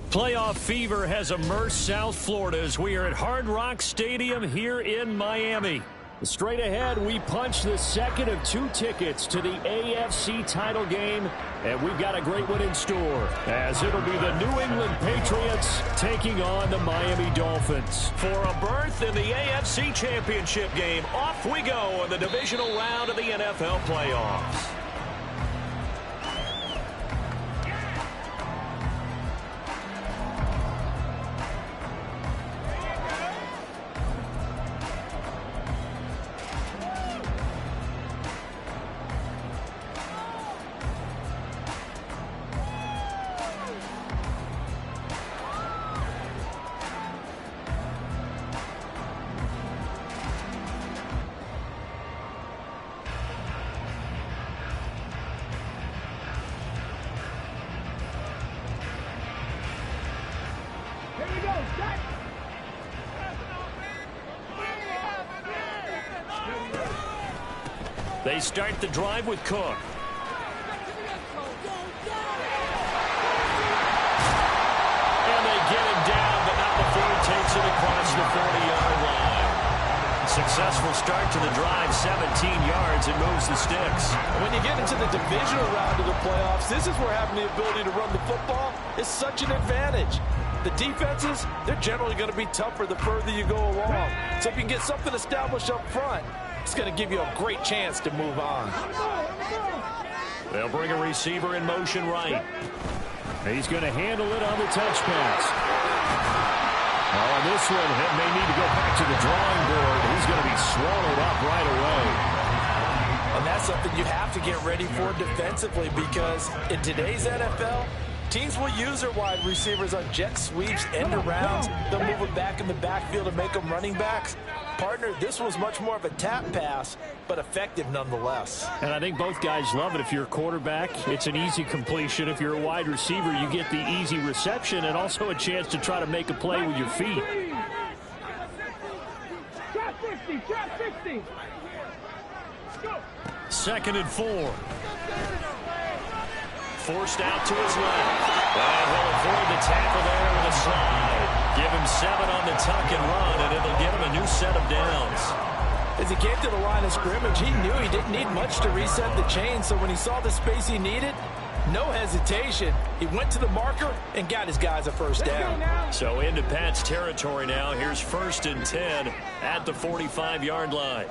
Playoff fever has immersed South Florida as we are at Hard Rock Stadium here in Miami. Straight ahead, we punch the second of 2 tickets to the AFC title game, and we've got a great one in store, as it'll be the New England Patriots taking on the Miami Dolphins. For a berth in the AFC Championship game, off we go in the divisional round of the NFL playoffs. They start the drive with Cook. And they get him down, but not before he takes it across the 40-yard line. Successful start to the drive, 17 yards, and moves the sticks. When you get into the divisional round of the playoffs, this is where having the ability to run the football is such an advantage. The defenses, they're generally going to be tougher the further you go along. So if you can get something established up front, it's going to give you a great chance to move on. They'll bring a receiver in motion right. He's going to handle it on the touch pass. On this one, he may need to go back to the drawing board. He's going to be swallowed up right away. And that's something you have to get ready for defensively, because in today's NFL, teams will use their wide receivers on jet sweeps, end arounds. They'll move them back in the backfield and make them running backs. Partner, this was much more of a tap pass, but effective nonetheless. And I think both guys love it. If you're a quarterback, it's an easy completion. If you're a wide receiver, you get the easy reception and also a chance to try to make a play with your feet. Second and 4. Forced out to his left. And he'll avoid the tackle there with a slide. Give him 7 on the tuck and run, and it'll get him a new set of downs. As he came to the line of scrimmage, he knew he didn't need much to reset the chain, so when he saw the space he needed, no hesitation. He went to the marker and got his guys a first down. So into Pat's territory now. Here's 1st and 10 at the 45-yard line.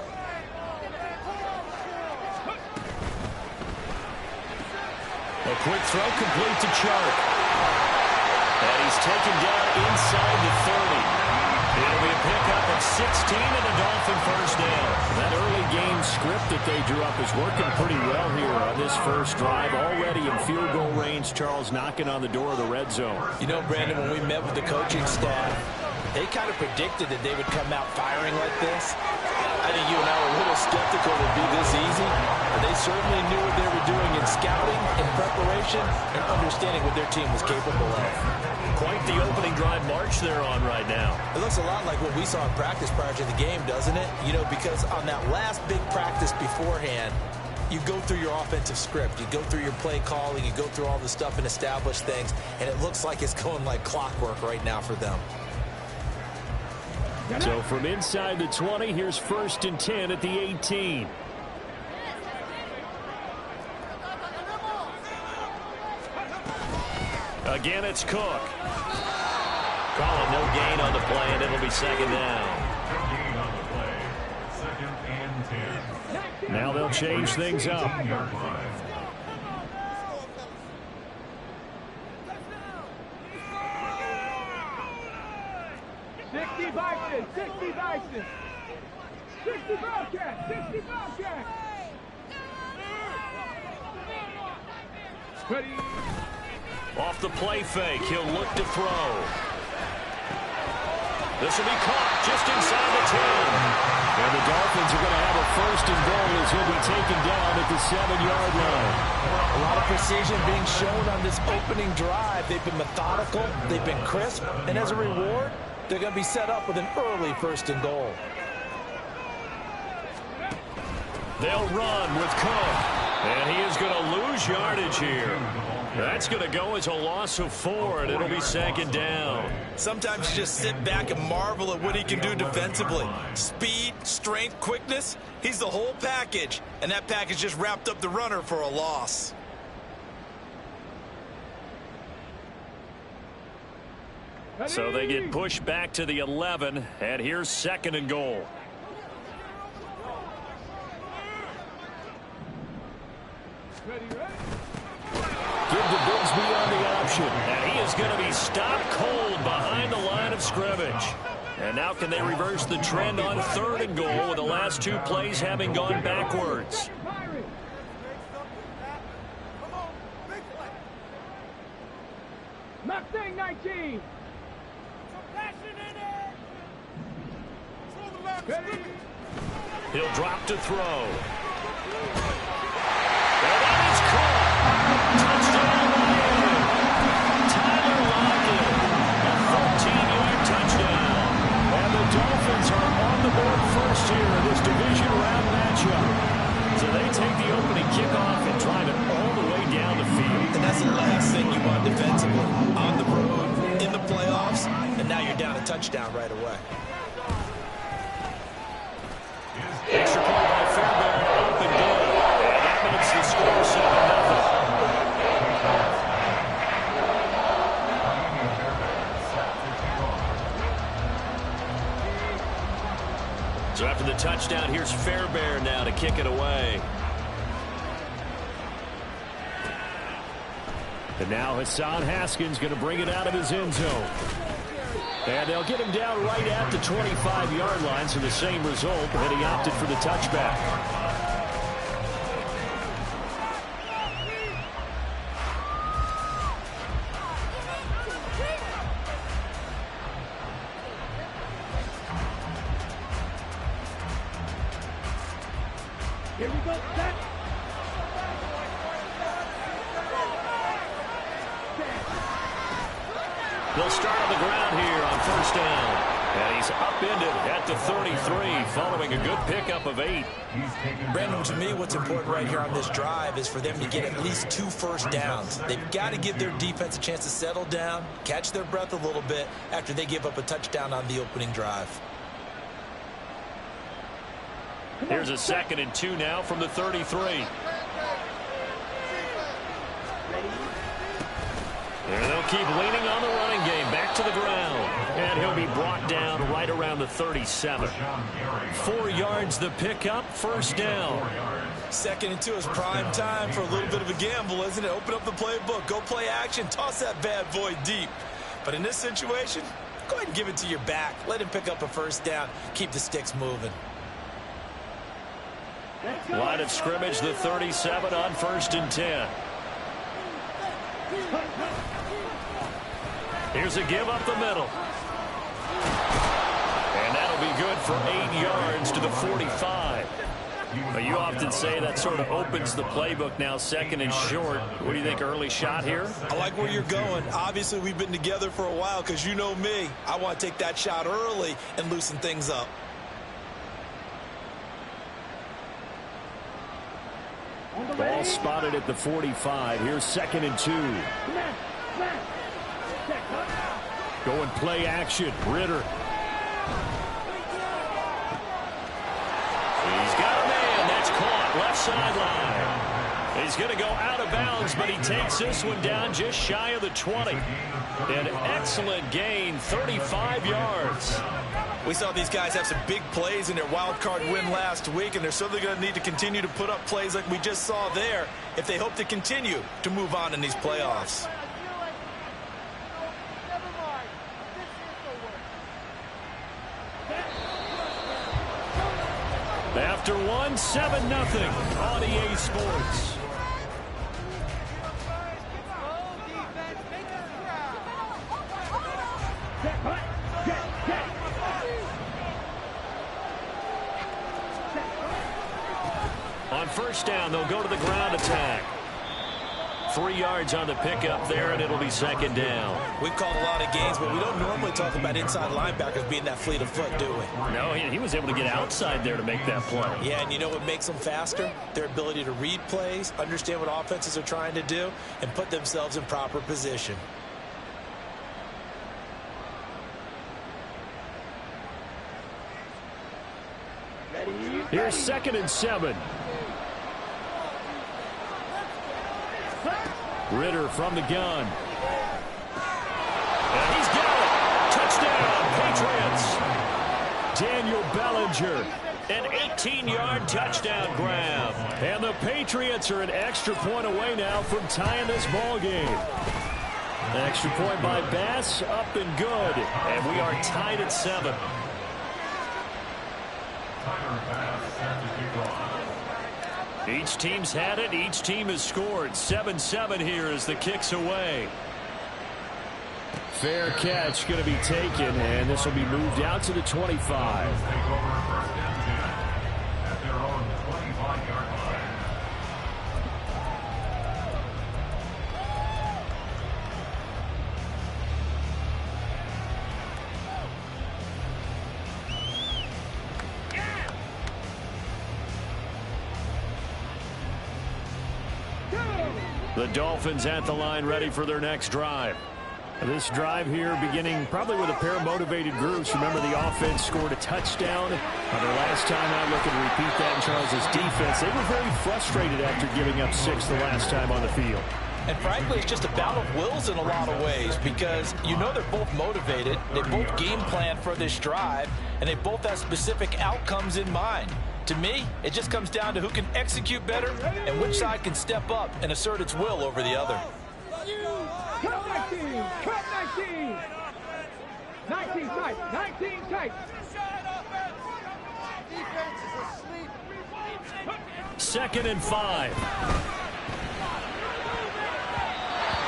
A quick throw complete to Chark. And he's taken down inside the 30. It'll be a pickup of 16 and a Dolphin first down. That early game script that they drew up is working pretty well here on this first drive. Already in field goal range, Charles knocking on the door of the red zone. You know, Brandon, when we met with the coaching staff, they kind of predicted that they would come out firing like this. I think you and I were a little skeptical it would be this easy, but they certainly knew what they were doing in scouting, in preparation, and understanding what their team was capable of. Quite the opening drive march they're on right now. It looks a lot like what we saw in practice prior to the game, doesn't it? You know, because on that last big practice beforehand, you go through your offensive script, you go through your play calling, you go through all the stuff and establish things, and it looks like it's going like clockwork right now for them. So from inside the 20, here's 1st and 10 at the 18. Again, it's Cook. Calling no gain on the play, and it'll be 2nd down. Now they'll change things up. 60 Vikings, 60 Vikings, 60 Bobcats, 60 Bobcats. Ready. Off the play fake, he'll look to throw. This will be caught just inside the 10. And the Dolphins are going to have a 1st and goal as he'll be taken down at the 7-yard line. A lot of precision being shown on this opening drive. They've been methodical, they've been crisp, and as a reward, they're going to be set up with an early 1st and goal. They'll run with Cook, and he is going to lose yardage here. That's going to go as a loss of 4, and it'll be 2nd down. Sometimes you just sit back and marvel at what he can do defensively. Speed, strength, quickness, he's the whole package. And that package just wrapped up the runner for a loss. So they get pushed back to the 11, and here's 2nd and goal. Give to Bigsby on the option, and he is going to be stopped cold behind the line of scrimmage. And now can they reverse the trend on 3rd and goal with the last 2 plays having gone backwards? Mustang 19. He'll drop to throw. And that is caught. Touchdown Miami. Tyler Lockett. A 13-yard touchdown. And the Dolphins are on the board first here in this division round matchup. So they take the opening kickoff and drive it all the way down the field. And that's the last thing you want defensively. On the road, in the playoffs, and now you're down a touchdown right away. Extra point by Fairbairn, up and good. And that makes the score 7-0. So after the touchdown, here's Fairbairn now to kick it away. And now Hassan Haskins going to bring it out of his end zone. And they'll get him down right at the 25-yard line, so the same result, but he opted for the touchback. Here we go. Set. They'll start on the ground here on 1st down. And he's upended at the 33 following a good pickup of 8. Brandon, to me, what's important right here on this drive is for them to get at least 2 first downs. They've got to give their defense a chance to settle down, catch their breath a little bit after they give up a touchdown on the opening drive. Here's a 2nd and 2 now from the 33. And they'll keep leaning on the running game. Back to the ground. And he'll be brought down right around the 37. 4 yards the pickup. 1st down. 2nd and 2 is prime time for a little bit of a gamble, isn't it? Open up the playbook. Go play action. Toss that bad boy deep. But in this situation, go ahead and give it to your back. Let him pick up a 1st down. Keep the sticks moving. Line of scrimmage, the 37 on 1st and 10. Here's a give up the middle. And that'll be good for 8 yards to the 45. But you often say that sort of opens the playbook now, 2nd and short. What do you think, early shot here? I like where you're going. Obviously, we've been together for a while because you know me. I want to take that shot early and loosen things up. Ball spotted at the 45. Here's 2nd and 2. Going play action. Ritter. He's got a man. That's caught. Left sideline. He's going to go out of bounds, but he takes this one down just shy of the 20. An excellent gain, 35 yards. We saw these guys have some big plays in their wild card win last week, and they're certainly going to need to continue to put up plays like we just saw there if they hope to continue to move on in these playoffs. After 1, 7-0 on EA Sports. On 1st down, they'll go to the ground attack. 3 yards on the pickup there, and it'll be second down. We've called a lot of games, but we don't normally talk about inside linebackers being that fleet of foot, do we? No, he was able to get outside there to make that play. Yeah, and you know what makes them faster? Their ability to read plays, understand what offenses are trying to do, and put themselves in proper position. Here's 2nd and 7. Ritter from the gun. And he's got it. Touchdown, Patriots. Daniel Bellinger, an 18-yard touchdown grab. And the Patriots are an extra point away now from tying this ball game. Extra point by Bass, up and good. And we are tied at 7. Each team's had it. Each team has scored. 7-7 here as the kick's away. Fair catch going to be taken, and this will be moved out to the 25. The Dolphins at the line, ready for their next drive. This drive here beginning probably with a pair of motivated groups. Remember, the offense scored a touchdown. Their last time out, looking to repeat that in Charles' defense. They were very frustrated after giving up 6 the last time on the field. And frankly, it's just a battle of wills in a lot of ways because you know they're both motivated. They both game plan for this drive, and they both have specific outcomes in mind. To me, it just comes down to who can execute better and which side can step up and assert its will over the other. Cut 19! Cut 19! 19 tight! 19 tight! Second and 5.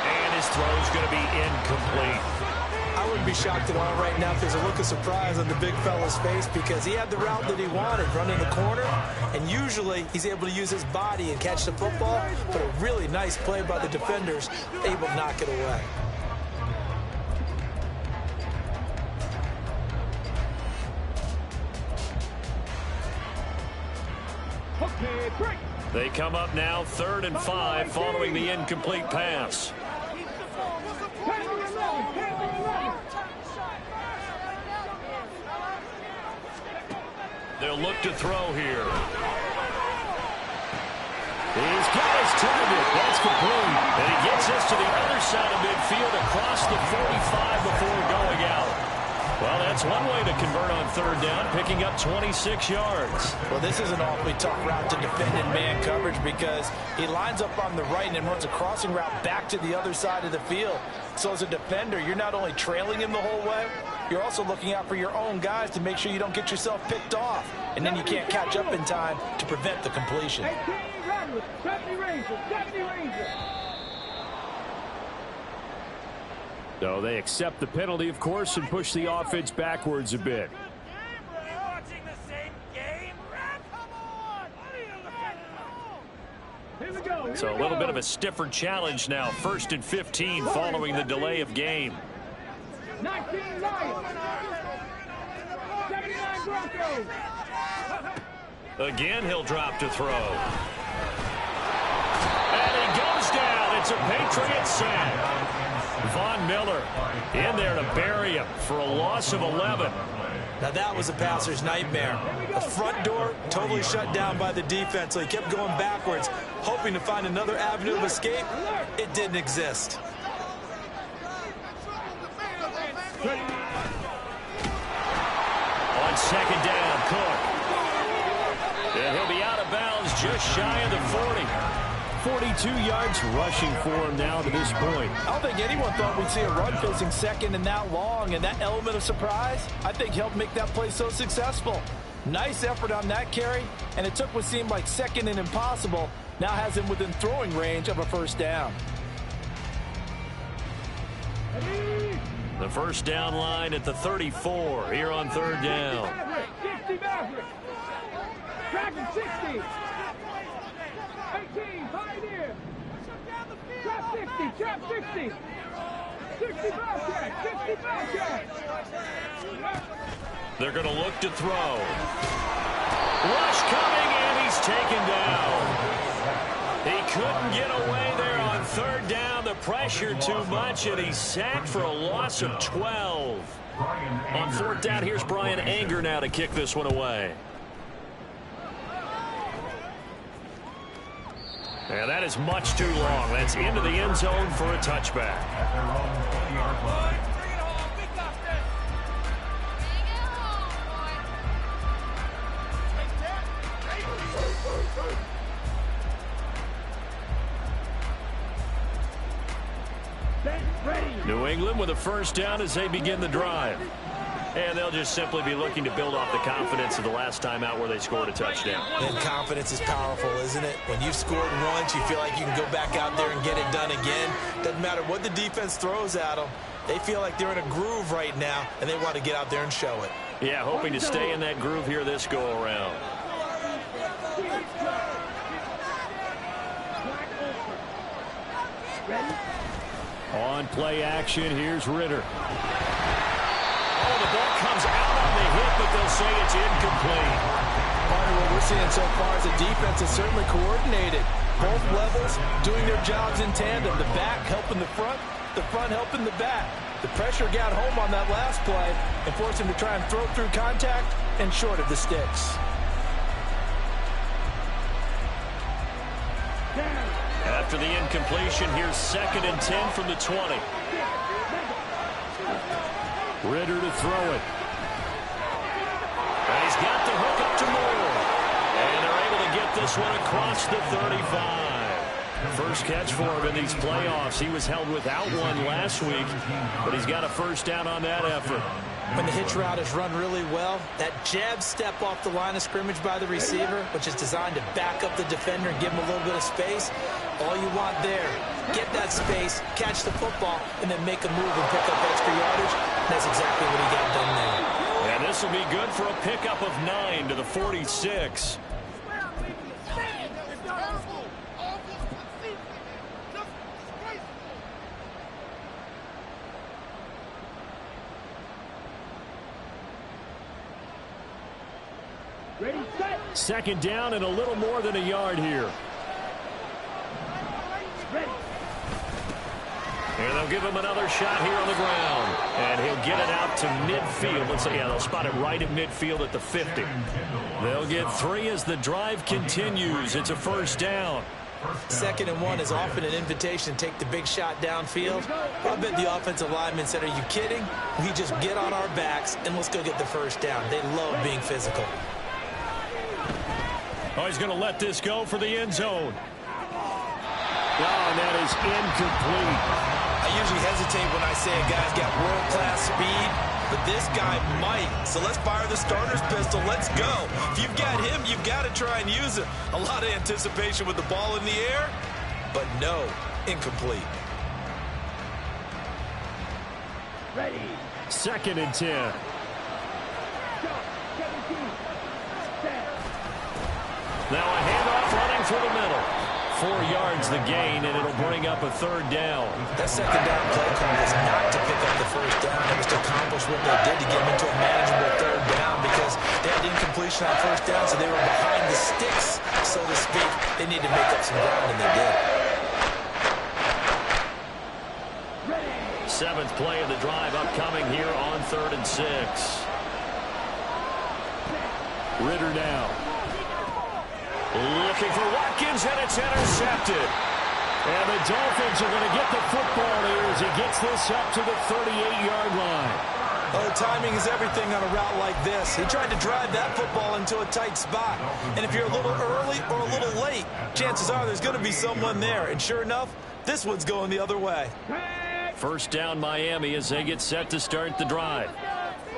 And his throw's going to be incomplete. I wouldn't be shocked at all right now if there's a look of surprise on the big fella's face because he had the route that he wanted, running the corner, and usually he's able to use his body and catch the football, but a really nice play by the defenders, able to knock it away. Okay, break! They come up now 3rd and 5 following the incomplete pass. They'll look to throw here. He's got his target. That's complete. And he gets us to the other side of midfield across the 45 before going out. Well, that's one way to convert on 3rd down, picking up 26 yards. Well, this is an awfully tough route to defend in man coverage because he lines up on the right and then runs a crossing route back to the other side of the field. So as a defender, you're not only trailing him the whole way, you're also looking out for your own guys to make sure you don't get yourself picked off. And then you can't catch up in time to prevent the completion. 18 Rattlers, 70 Rangers, 70 Rangers. So they accept the penalty, of course, and push the offense backwards a bit. So a little bit of a stiffer challenge now. 1st and 15 following the delay of game. 19 Lions, 79 Broncos. Again, he'll drop to throw. And he goes down. It's a Patriot sack. Von Miller in there to bury him for a loss of 11. Now that was a passer's nightmare. The front door totally shut down by the defense, so he kept going backwards, hoping to find another avenue of escape. It didn't exist. On 2nd down, Cook. And he'll be out of bounds just shy of the 40. 42 yards rushing for him now to this point. I don't think anyone thought we'd see a run facing 2nd and that long, and that element of surprise, I think, helped make that play so successful. Nice effort on that carry, and it took what seemed like 2nd and impossible, now has him within throwing range of a 1st down. The 1st down line at the 34 here on 3rd down. 60 Maverick. Dragon 60. 18 Pioneer. Trap 60, trap 60. 60 foul track, 60 foul track. They're going to look to throw. Rush coming, and he's taken down. He couldn't get away there on third down. The pressure too much, and he's sacked for a loss of 12. On fourth down, here's Brian Anger now to kick this one away. And that is much too long. That's into the end zone for a touchback. New England with a first down as they begin the drive. And they'll just simply be looking to build off the confidence of the last time out where they scored a touchdown. And confidence is powerful, isn't it? When you've scored once, you feel like you can go back out there and get it done again. Doesn't matter what the defense throws at them. They feel like they're in a groove right now, and they want to get out there and show it. Yeah, hoping to stay in that groove here this go-around. On play action, here's Ritter. Oh, the ball comes out on the hit, but they'll say it's incomplete. What we're seeing so far is the defense is certainly coordinated. Both levels doing their jobs in tandem. The back helping the front helping the back. The pressure got home on that last play and forced him to try and throw through contact and short of the sticks. After the incompletion, here's 2nd and 10 from the 20. Ritter to throw it. And he's got the hook up to Moore. And they're able to get this one across the 35. First catch for him in these playoffs. He was held without one last week, but he's got a first down on that effort. When the hitch route is run really well, that jab step off the line of scrimmage by the receiver, which is designed to back up the defender and give him a little bit of space, all you want there, get that space, catch the football, and then make a move and pick up extra yardage. That's exactly what he got done there. And this will be good for a pickup of 9 to the 46. Ready, set. 2nd down and a little more than a yard here. Ready. And they'll give him another shot here on the ground. And he'll get it out to midfield. Let's say, yeah, they'll spot it right at midfield at the 50. They'll get 3 as the drive continues. It's a first down. 2nd and 1 is often an invitation to take the big shot downfield. I bet the offensive lineman said, are you kidding? We just get on our backs and let's go get the first down. They love being physical. Oh, he's going to let this go for the end zone. Oh, and that is incomplete. I usually hesitate when I say a guy's got world-class speed, but this guy might. So let's fire the starter's pistol. Let's go. If you've got him, you've got to try and use it. A lot of anticipation with the ball in the air, but no, incomplete. Ready. 2nd and 10. Go. 17. Set. Now a handoff running through the middle. 4 yards the gain, and it'll bring up a 3rd down. That 2nd down play call was not to pick up the first down. It was to accomplish what they did to get them into a manageable 3rd down because they had incompletion on first down, so they were behind the sticks, so to speak. They need to make up some ground, and they did. 7th play of the drive upcoming here on 3rd and 6. Ritter now. Looking for Watkins, and it's intercepted. And the Dolphins are going to get the football here as he gets this up to the 38-yard line. Oh, timing is everything on a route like this. He tried to drive that football into a tight spot. And if you're a little early or a little late, chances are there's going to be someone there. And sure enough, this one's going the other way. First down Miami as they get set to start the drive.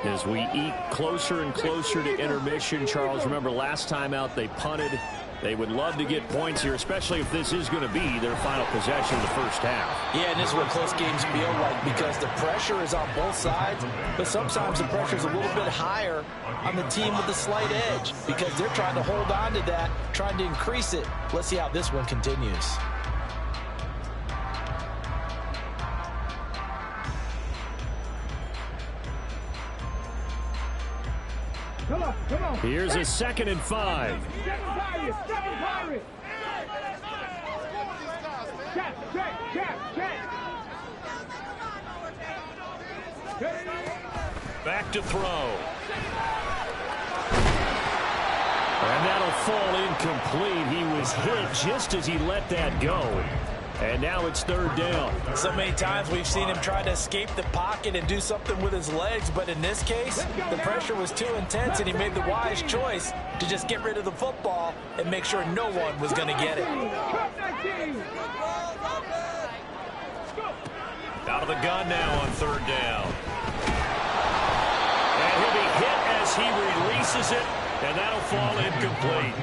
As we eat closer and closer to intermission, Charles, remember last time out they punted. They would love to get points here, especially if this is going to be their final possession of the first half. Yeah, and this is what close games feel like because the pressure is on both sides, but sometimes the pressure is a little bit higher on the team with the slight edge because they're trying to hold on to that, trying to increase it. Let's see how this one continues. Here's a 2nd and 5. Back to throw. And that'll fall incomplete. He was hit just as he let that go. And now it's 3rd down. So many times we've seen him try to escape the pocket and do something with his legs, but in this case, the pressure was too intense, and he made the wise choice to just get rid of the football and make sure no one was going to get it. Out of the gun now on 3rd down. And he'll be hit as he releases it, and that'll fall incomplete.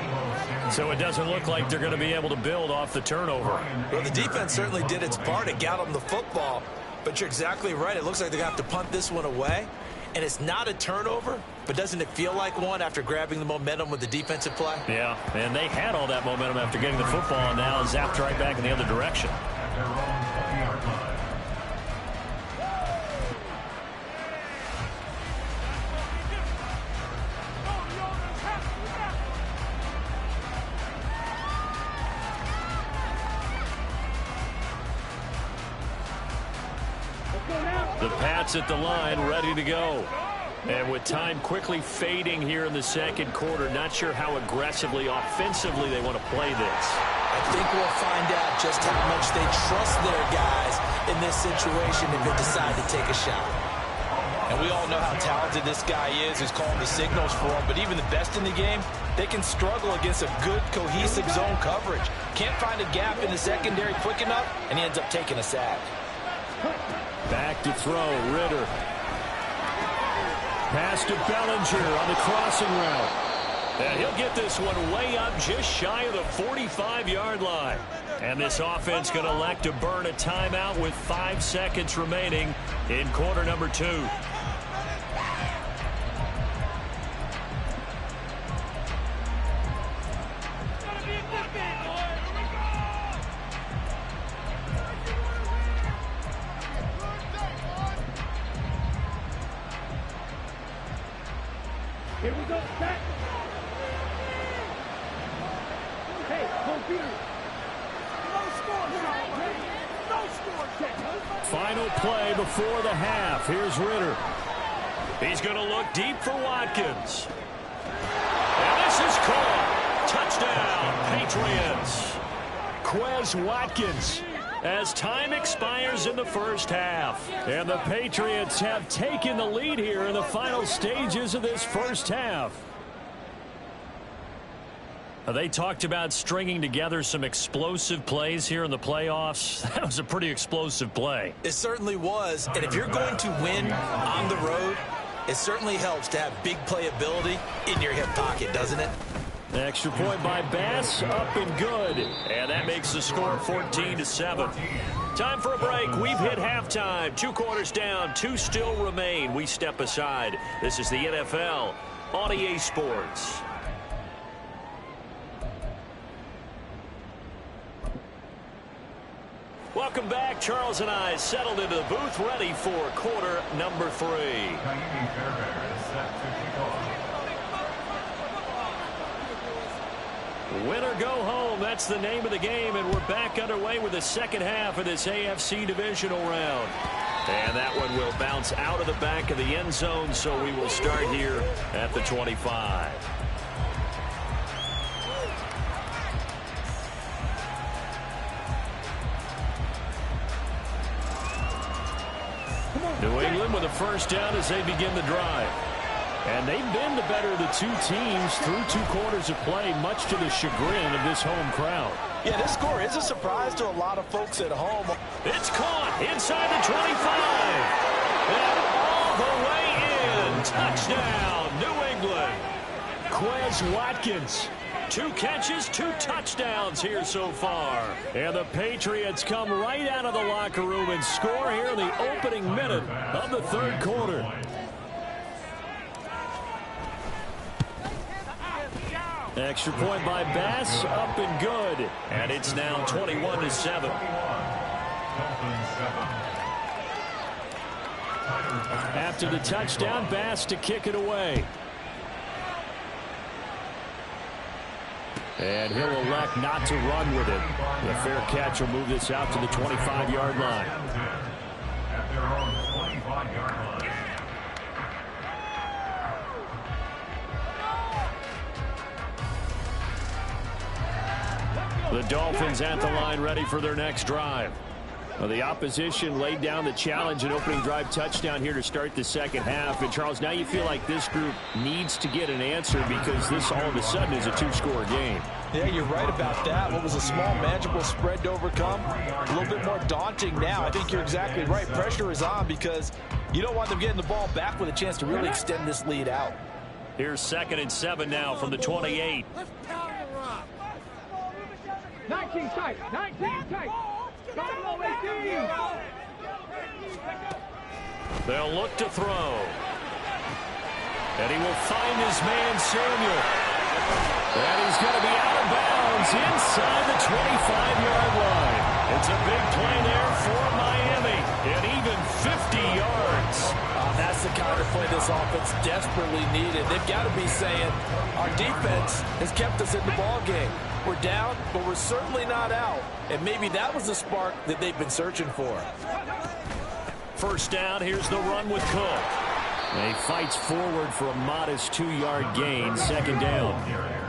So it doesn't look like they're going to be able to build off the turnover. Well, the defense certainly did its part. It got them the football, but you're exactly right. It looks like they're going to have to punt this one away, and it's not a turnover, but doesn't it feel like one after grabbing the momentum with the defensive play? Yeah, and they had all that momentum after getting the football, and now zapped right back in the other direction. The Pats at the line, ready to go. And with time quickly fading here in the 2nd quarter, not sure how aggressively, offensively they want to play this. I think we'll find out just how much they trust their guys in this situation if they decide to take a shot. And we all know how talented this guy is who's calling the signals for him, but even the best in the game, they can struggle against a good, cohesive zone coverage. Can't find a gap in the secondary quick enough, and he ends up taking a sack. Back to throw, Ritter. Pass to Bellinger on the crossing route. And he'll get this one way up just shy of the 45-yard line. And this offense going to elect to burn a timeout with 5 seconds remaining in quarter number 2. Here we go, set. Hey, computer. No score, no score, check. Final play before the half. Here's Ritter. He's going to look deep for Watkins. And this is caught. Touchdown, Patriots. Quez Watkins. As time expires in the first half. And the Patriots have taken the lead here in the final stages of this first half. They talked about stringing together some explosive plays here in the playoffs. That was a pretty explosive play. It certainly was. And if you're going to win on the road, it certainly helps to have big playability in your hip pocket, doesn't it? Extra point by Bass, up and good. And that makes the score 14-7. Time for a break. We've hit halftime. 2 quarters down, 2 still remain. We step aside. This is the NFL on EA Sports. Welcome back. Charles and I settled into the booth, ready for quarter number 3. Win or go home, that's the name of the game, and we're back underway with the second half of this AFC divisional round. And that one will bounce out of the back of the end zone, so we will start here at the 25. New England with a first down as they begin the drive. And they've been the better of the 2 teams through 2 quarters of play, much to the chagrin of this home crowd. Yeah, this score is a surprise to a lot of folks at home. It's caught inside the 25. And all the way in. Touchdown, New England. Quez Watkins. 2 catches, 2 touchdowns here so far. And the Patriots come right out of the locker room and score here in the opening minute of the 3rd quarter. Extra point by Bass, up and good. And it's now 21-7. After the touchdown, Bass to kick it away. And he'll elect not to run with it. The fair catch will move this out to the 25-yard line. At their own 25-yard line. The Dolphins at the line ready for their next drive. Well, the opposition laid down the challenge and opening drive touchdown here to start the second half. And, Charles, now you feel like this group needs to get an answer because this all of a sudden is a two-score game. Yeah, you're right about that. What was a small, manageable spread to overcome, a little bit more daunting now. I think you're exactly right. Pressure is on because you don't want them getting the ball back with a chance to really extend this lead out. Here's 2nd and 7 now from the 28. 19 tight, 19 tight. Go, 18. They'll look to throw. And he will find his man, Samuel. And he's going to be out of bounds inside the 25-yard line. It's a big play there for Miami. And even 50 yards. That's the kind of play this offense desperately needed. They've got to be saying, our defense has kept us in the ball game. We're down, but we're certainly not out. And maybe that was the spark that they've been searching for. First down, here's the run with Cook. And he fights forward for a modest 2-yard gain, 2nd down.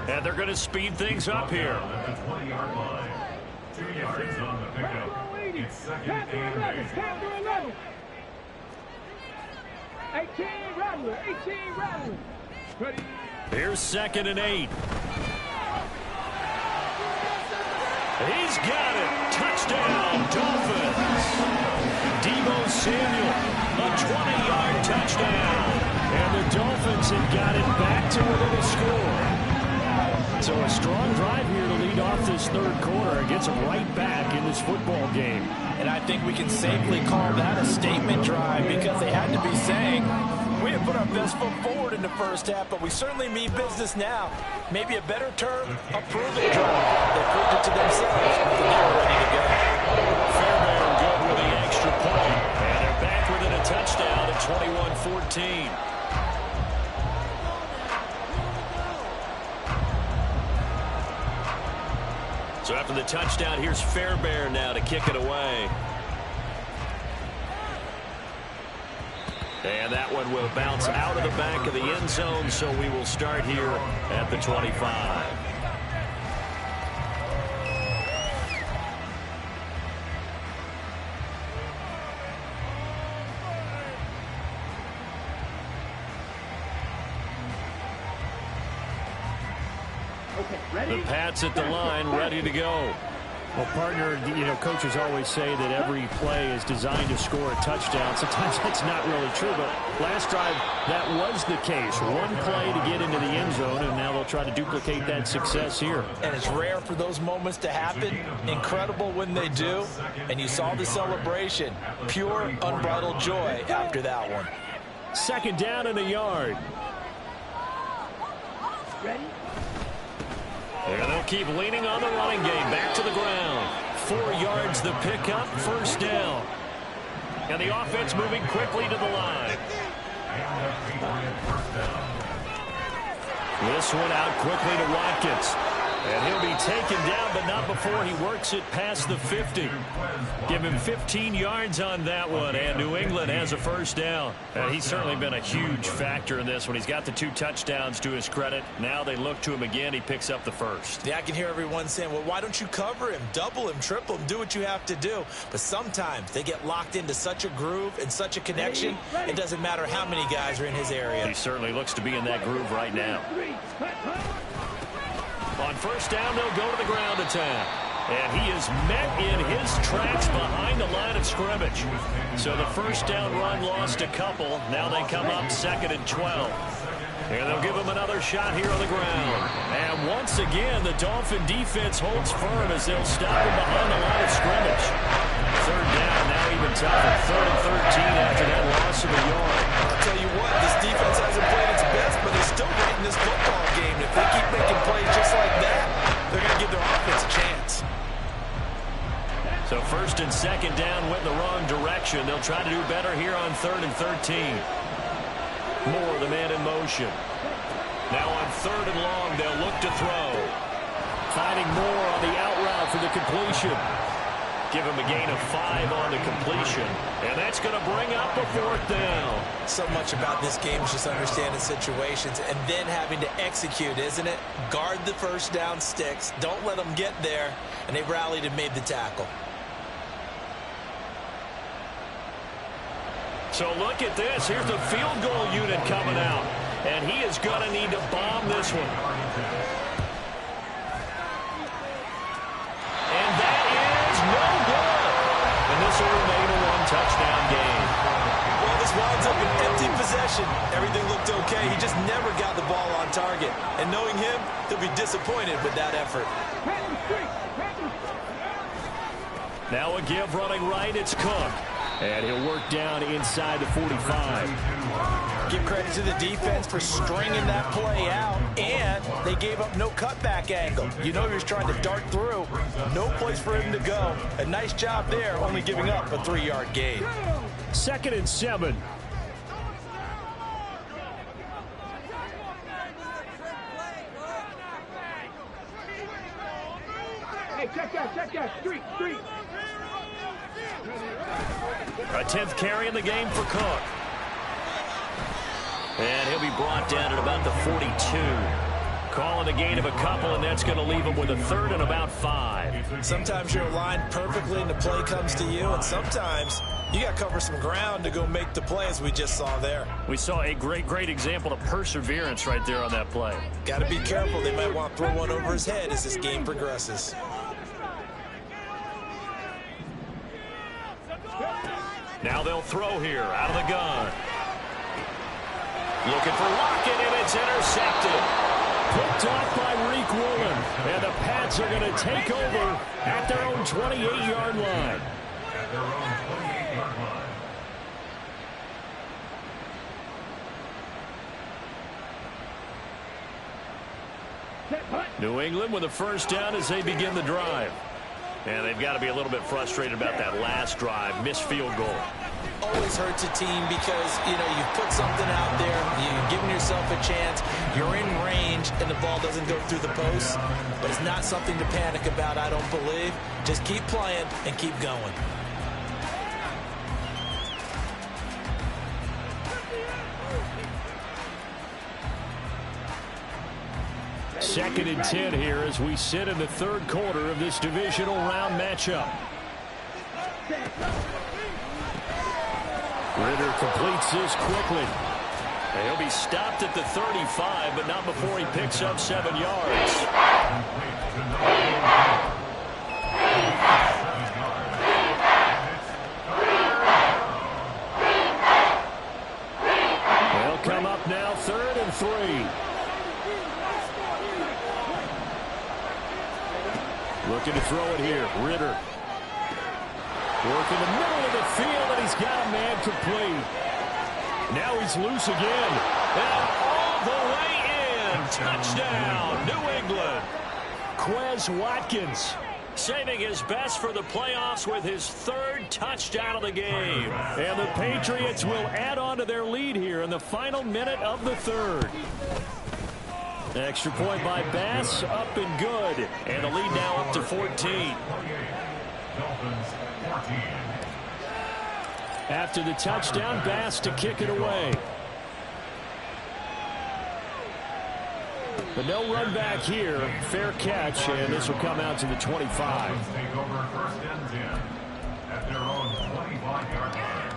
And they're going to speed things up here. 20-yard line. 2 yards on the pickup. It's 2nd and 8. 18 Rattler, 18 Rattler. Ready. Here's 2nd and 8. He's got it. Touchdown, Dolphins. Deebo Samuel, a 20-yard touchdown. And the Dolphins have got it back to within a score. So a strong drive here to lead off this third quarter and gets them right back in this football game. And I think we can safely call that a statement drive because they had to be saying, we didn't put our best foot forward in the first half, but we certainly mean business now. Maybe a better term, a proven drive. They proved it to themselves, but now we're ready to go. Fairbairn good with the extra point. And they're back within a touchdown at 21-14. So after the touchdown, here's Fairbairn now to kick it away. And that one will bounce out of the back of the end zone, so we will start here at the 25. The Pats at the line, ready to go. Well, partner, you know, coaches always say that every play is designed to score a touchdown. Sometimes that's not really true, but last drive, that was the case. One play to get into the end zone, and now they'll try to duplicate that success here. And it's rare for those moments to happen. Incredible when they do. And you saw the celebration. Pure, unbridled joy after that one. 2nd down and a yard. Ready? And they'll keep leaning on the running game. Back to the ground. 4 yards the pickup. First down. And the offense moving quickly to the line. This one out quickly to Watkins. And he'll be taken down, but not before he works it past the 50. Give him 15 yards on that one, and New England has a first down. He's certainly been a huge factor in this one. He's got the 2 touchdowns to his credit. Now they look to him again. He picks up the first. Yeah, I can hear everyone saying, well, why don't you cover him, double him, triple him, do what you have to do. But sometimes they get locked into such a groove and such a connection, it doesn't matter how many guys are in his area. He certainly looks to be in that groove right now. On first down, they'll go to the ground attack. And he is met in his tracks behind the line of scrimmage. So the first down run lost a couple. Now they come up 2nd and 12. And they'll give him another shot here on the ground. And once again, the Dolphin defense holds firm as they'll stop him behind the line of scrimmage. 3rd down, now even tougher. 3rd and 13 after that loss of a yard. I'll tell you what, this defense hasn't played its best, but they're still right in this football game. If they keep making plays just like that, they're going to give their offense a chance. So 1st and 2nd down went in the wrong direction. They'll try to do better here on 3rd and 13. Moore, the man in motion. Now on 3rd and long, they'll look to throw. getting more on the out route for the completion. Give him a gain of 5 on the completion. And that's going to bring up a 4th down. So much about this game is just understanding situations and then having to execute, isn't it? Guard the first down sticks. Don't let them get there. And they rallied and made the tackle. So look at this. Here's the field goal unit coming out. And he is going to need to bomb this one. And that is no good. And this will remain a 1-touchdown game. Well, this winds up an empty possession. Everything looked okay. He just never got the ball on target. And knowing him, he'll be disappointed with that effort. Now a give running right. It's Cook. And he'll work down inside the 45. Give credit to the defense for stringing that play out, and they gave up no cutback angle. You know he was trying to dart through. No place for him to go. A nice job there, only giving up a 3-yard gain. 2nd and 7. Hey, check that, street. A 10th carry in the game for Cook. And he'll be brought down at about the 42. Calling a gain of a couple, and that's going to leave him with a 3rd and about 5. Sometimes you're aligned perfectly and the play comes to you, and sometimes you got to cover some ground to go make the play, as we just saw there. We saw a great example of perseverance right there on that play. Got to be careful. They might want to throw one over his head as this game progresses. Now they'll throw here out of the gun. Looking for Lockett, and it's intercepted. Picked off by Reek Woolen. And the Pats are going to take over at their own 28-yard line. New England with a 1st down as they begin the drive. And they've got to be a little bit frustrated about that last drive, missed field goal. Always hurts a team because, you know, you've put something out there, you've given yourself a chance, you're in range, and the ball doesn't go through the post. But it's not something to panic about, I don't believe. Just keep playing and keep going. Second and 10 here as we sit in the 3rd quarter of this divisional round matchup. Ritter completes this quickly. And he'll be stopped at the 35, but not before he picks up 7 yards. They'll come up now 3rd and 3. Looking to throw it here. Ritter. Working the middle of the field, and he's got a man complete. Now he's loose again. And all the way in. Touchdown, New England. Quez Watkins saving his best for the playoffs with his 3rd touchdown of the game. And the Patriots will add on to their lead here in the final minute of the 3rd. Extra point by Bass, up and good. And the lead now up to 14. After the touchdown, Bass to kick it away. But no run back here. Fair catch, and this will come out to the 25. Take over 1st and 10 at their own 25-yard line.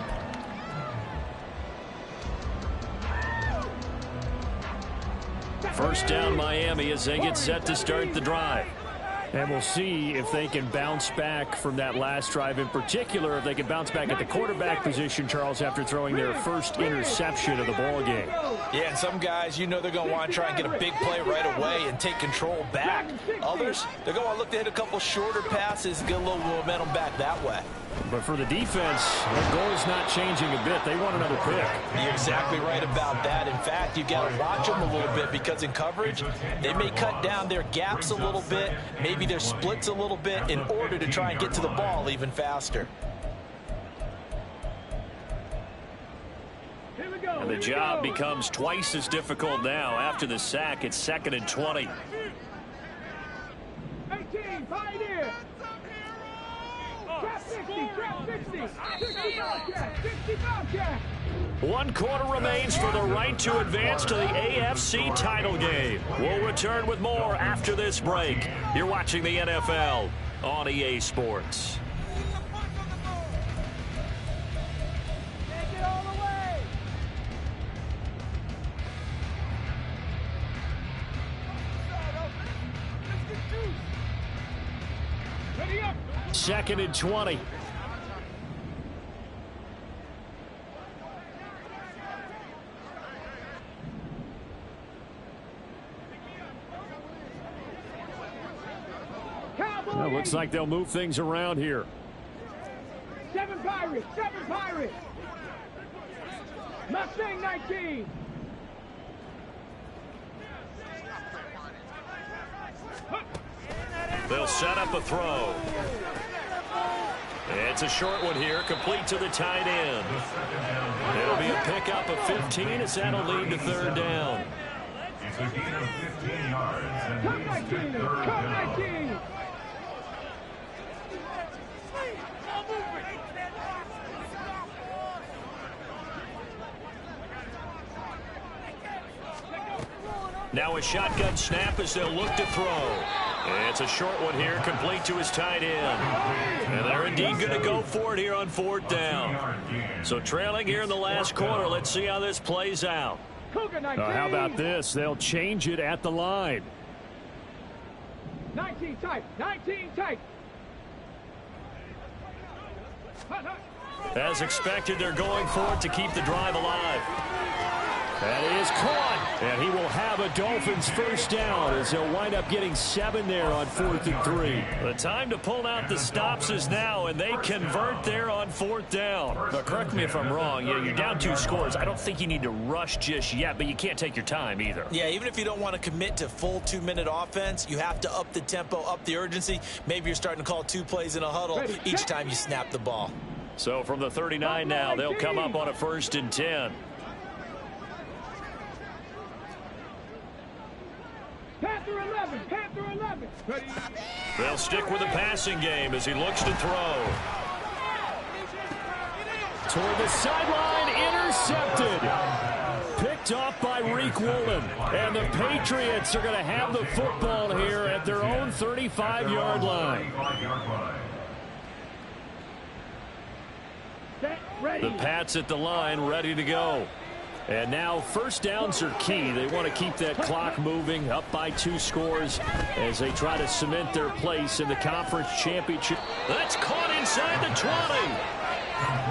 First down, Miami, as they get set to start the drive. And we'll see if they can bounce back from that last drive in particular, if they can bounce back at the quarterback position, Charles, after throwing their first interception of the ball game. Yeah, and some guys, you know they're going to want to try and get a big play right away and take control back. Others, they're going to look to hit a couple shorter passes, get a little momentum back that way. But for the defense, their goal is not changing a bit. They want another pick. You're exactly right about that. In fact, you got to watch them a little bit because in coverage, they may cut down their gaps a little bit, maybe their splits a little bit in order to try and get to the ball even faster. And the job becomes twice as difficult now. After the sack, it's 2nd and 20. Hey, 19, Pioneer. Trap 60, trap 60. 60 Bobcat, 60 Bobcat. 1 quarter remains for the right to advance to the AFC title game. We'll return with more after this break. You're watching the NFL on EA Sports. Take it all the way. Ready up. 2nd and 20. Well, looks like they'll move things around here. 7 Pirates, 7 Pirates. Mustang 19. They'll set up a throw. It's a short one here, complete to the tight end. It'll be a pickup of 15 as that'll lead to 3rd down. It's a gain of 15 yards. And Come 19, come 19. Now a shotgun snap as they'll look to throw. It's a short one here, complete to his tight end. And they're indeed going to go for it here on 4th down. So trailing here in the last quarter. Let's see how this plays out. How about this? They'll change it at the line. 19 tight, 19 tight. As expected, they're going for it to keep the drive alive. That is caught, and he will have a Dolphins 1st down as they'll wind up getting 7 there on 4th and 3. The time to pull out the stops is now, and they convert there on 4th down. Now, correct me if I'm wrong. Yeah, you're down 2 scores. I don't think you need to rush just yet, but you can't take your time either. Yeah, even if you don't want to commit to full 2-minute offense, you have to up the tempo, up the urgency. Maybe you're starting to call 2 plays in a huddle each time you snap the ball. So from the 39 now, they'll come up on a 1st and 10. Panther 11, Panther 11. Ready? They'll stick with the passing game as he looks to throw. Toward the sideline, intercepted. Picked off by Reek Woolen. And the Patriots are going to have the football here at their own 35-yard line. The Pats at the line, ready to go. And now 1st downs are key. They want to keep that clock moving, up by 2 scores as they try to cement their place in the conference championship. That's caught inside the 20.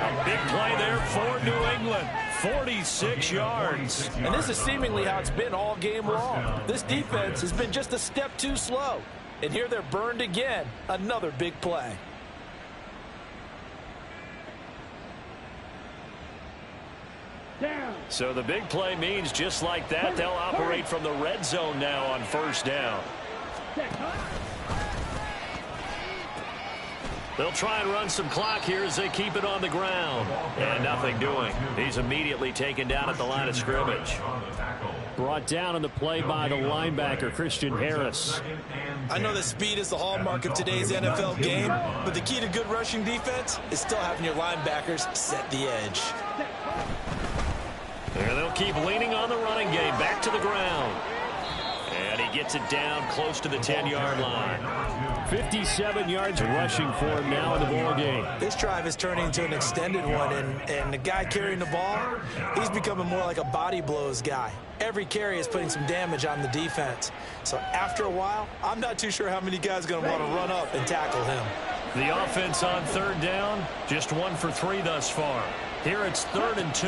A big play there for New England. 46 yards. And this is seemingly how it's been all game long. This defense has been just a step too slow. And here they're burned again. Another big play. So the big play means just like that, they'll operate from the red zone now on 1st down. They'll try and run some clock here as they keep it on the ground. And nothing doing. He's immediately taken down at the line of scrimmage. Brought down on the play by the linebacker, Christian Harris. I know that speed is the hallmark of today's NFL game, but the key to good rushing defense is still having your linebackers set the edge. And they'll keep leaning on the running game, back to the ground. And he gets it down close to the 10-yard line. 57 yards rushing for him now in the ball game. This drive is turning into an extended one, and the guy carrying the ball, he's becoming more like a body blows guy. Every carry is putting some damage on the defense. So after a while, I'm not too sure how many guys are going to want to run up and tackle him. The offense on 3rd down, just 1 for 3 thus far. Here it's 3rd and 2.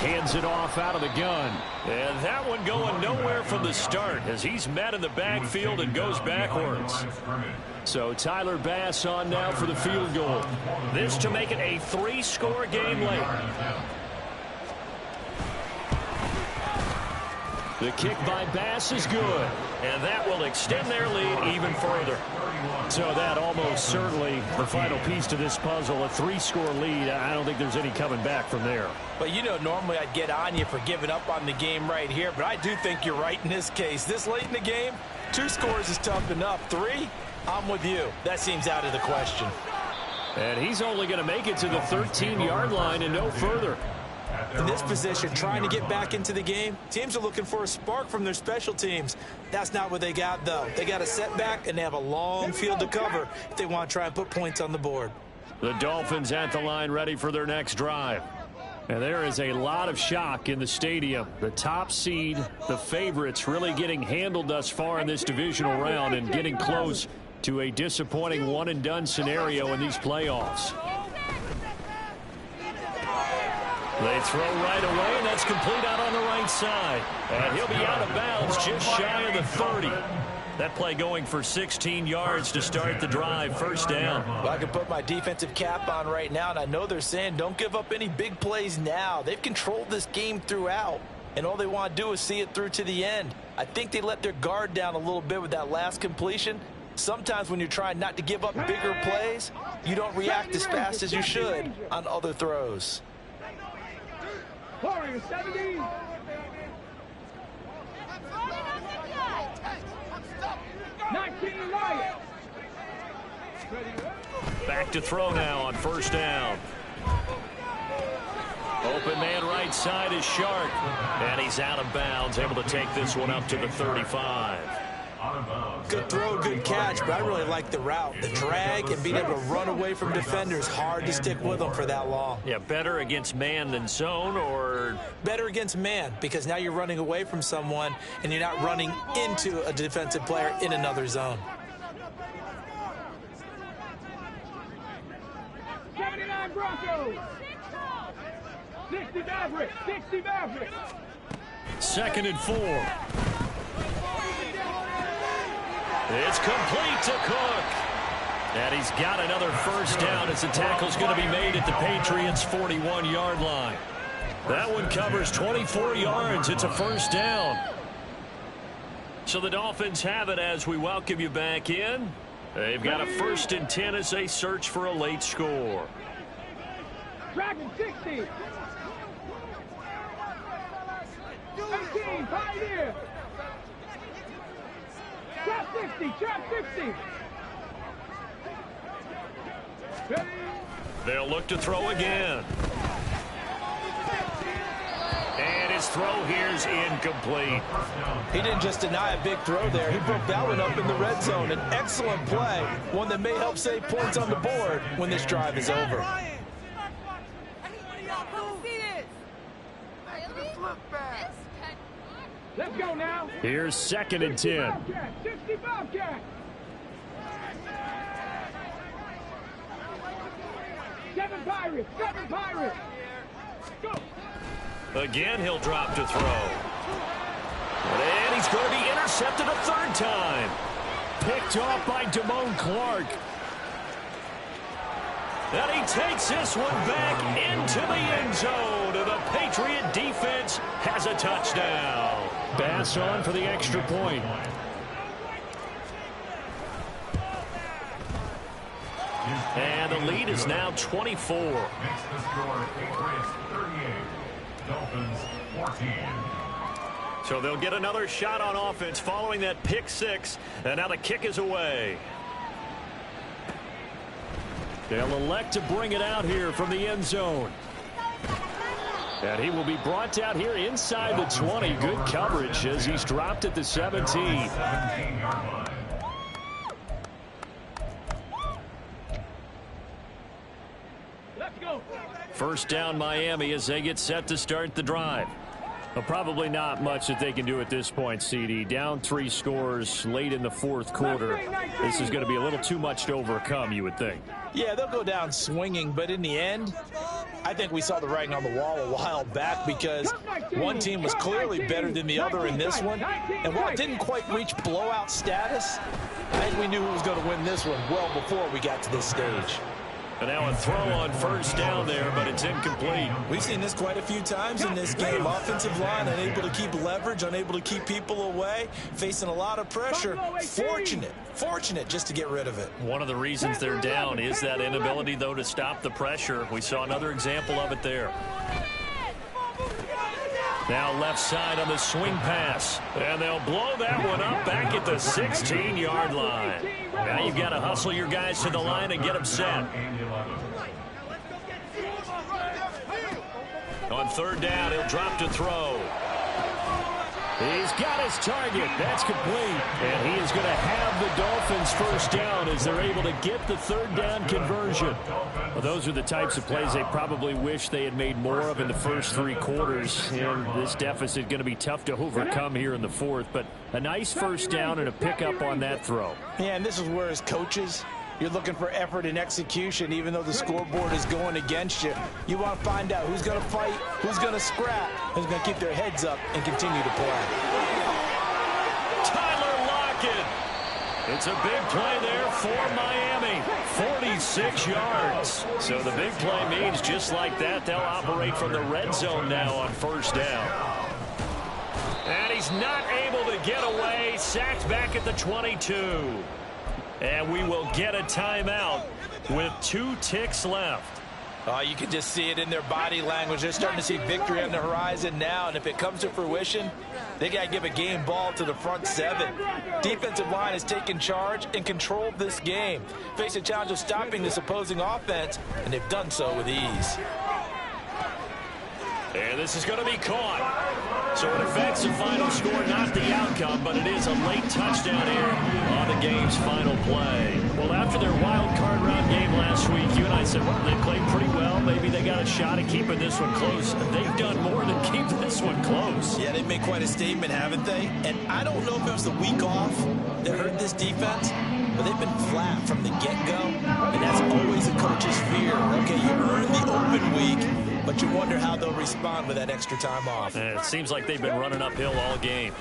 Hands it off out of the gun. And that one going nowhere from the start as he's met in the backfield and goes backwards. So Tyler Bass on now for the field goal. This to make it a 3-score game late. The kick by Bass is good. And that will extend their lead even further. So that almost certainly the final piece to this puzzle, a 3-score lead. I don't think there's any coming back from there. But you know, normally I'd get on you for giving up on the game right here, but I do think you're right in this case. This late in the game, 2 scores is tough enough. 3, I'm with you. That seems out of the question. And he's only going to make it to the 13-yard line and no further. In this position, trying to get back into the game, teams are looking for a spark from their special teams. That's not what they got, though. They got a setback, and they have a long field to cover if they want to try and put points on the board. The Dolphins at the line ready for their next drive. And there is a lot of shock in the stadium. The top seed, the favorites, really getting handled thus far in this divisional round and getting close to a disappointing one-and-done scenario in these playoffs. They throw right away, and that's complete out on the right side. And he'll be out of bounds just shy of the 30. That play going for 16 yards to start the drive, first down. Well, I can put my defensive cap on right now, and I know they're saying don't give up any big plays now. They've controlled this game throughout, and all they want to do is see it through to the end. I think they let their guard down a little bit with that last completion. Sometimes when you're trying not to give up bigger plays, you don't react as fast as you should on other throws. 70. Back to throw now on first down. Open man right side is Shark. And he's out of bounds, able to take this one up to the 35. Good throw, good catch, but I really like the route. The drag and being able to run away from defenders, hard to stick with them for that long. Yeah, better against man than zone, or? Better against man, because now you're running away from someone and you're not running into a defensive player in another zone. 79 Broncos. 60 Mavericks. 60 Mavericks. 2nd and 4. It's complete to Cook. And he's got another first down as the tackle's going to be made at the Patriots' 41-yard line. That one covers 24 yards. It's a first down. So the Dolphins have it as we welcome you back in. They've got a 1st and 10 as they search for a late score. Dragon 60. 18, Pioneer. Trap 60, trap 60. Ready? They'll look to throw again. And his throw here's incomplete. He didn't just deny a big throw there. He broke that one up in the red zone. An excellent play, one that may help save points on the board when this drive is over. Let's go now. Here's 2nd and 10. 60 Bobcat. 7 Pirates. 7 Pirates. Go. Again, he'll drop to throw. And he's going to be intercepted a 3rd time. Picked off by Damone Clark. And he takes this one back into the end zone. And the Patriot defense has a touchdown. Bass on for the extra point. And the lead is now 24. Makes the score Patriots 38, Dolphins 14. So they'll get another shot on offense following that pick 6. And now the kick is away. They'll elect to bring it out here from the end zone. And he will be brought down here inside the 20. Good coverage as he's dropped at the 17. 17-yard line. Let's go. First down Miami as they get set to start the drive. Well, probably not much that they can do at this point, CD. Down 3 scores late in the 4th quarter. This is going to be a little too much to overcome, you would think. Yeah, they'll go down swinging, but in the end, I think we saw the writing on the wall a while back because one team was clearly better than the other in this one. And while it didn't quite reach blowout status, I think we knew who was going to win this one well before we got to this stage. And now a throw on first down there, but it's incomplete. We've seen this quite a few times in this game. Offensive line unable to keep leverage, unable to keep people away, facing a lot of pressure. Fortunate just to get rid of it. One of the reasons they're down is that inability, though, to stop the pressure. We saw another example of it there. Now left side on the swing pass. And they'll blow that one up back at the 16-yard line. Now you've got to hustle your guys to the line and get them set. On third down, he'll drop to throw. He's got his target. That's complete. And he is going to have the Dolphins first down as they're able to get the third down conversion. Well, those are the types of plays they probably wish they had made more of in the first three quarters. And this deficit going to be tough to overcome here in the fourth. But a nice first down and a pickup on that throw. Yeah, and this is where as coaches, you're looking for effort and execution, even though the scoreboard is going against you. You want to find out who's going to fight, who's going to scrap, who's going to keep their heads up and continue to play. Tyler Lockett. It's a big play there for Miami. 46 yards. So the big play means just like that, they'll operate from the red zone now on first down. And he's not able to get away. Sacked back at the 22. And we will get a timeout with 2 ticks left. You can just see it in their body language. They're starting to see victory on the horizon now, and if it comes to fruition, they got to give a game ball to the front 7. Defensive line has taken charge and controlled this game. Face a challenge of stopping this opposing offense, and they've done so with ease. And this is going to be caught. So in effect, the final score, not the outcome, but it is a late touchdown here on the game's final play. Well, after their wild card round game last week, you and I said, well, they played pretty well. Maybe they got a shot at keeping this one close. They've done more than keep this one close. Yeah, they've made quite a statement, haven't they? And I don't know if it was the week off that hurt this defense, but they've been flat from the get-go, and that's always a coach's fear. Okay, you earned the open week, but you wonder how they'll respond with that extra time off. And it seems like they've been running uphill all game.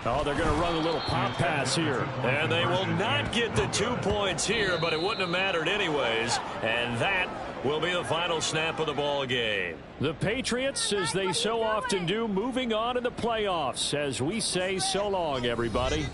Oh, they're going to run a little pop pass here. And they will not get the 2 points here, but it wouldn't have mattered anyways. And that will be the final snap of the ball game. The Patriots, as they so often do, moving on in the playoffs as we say so long, everybody.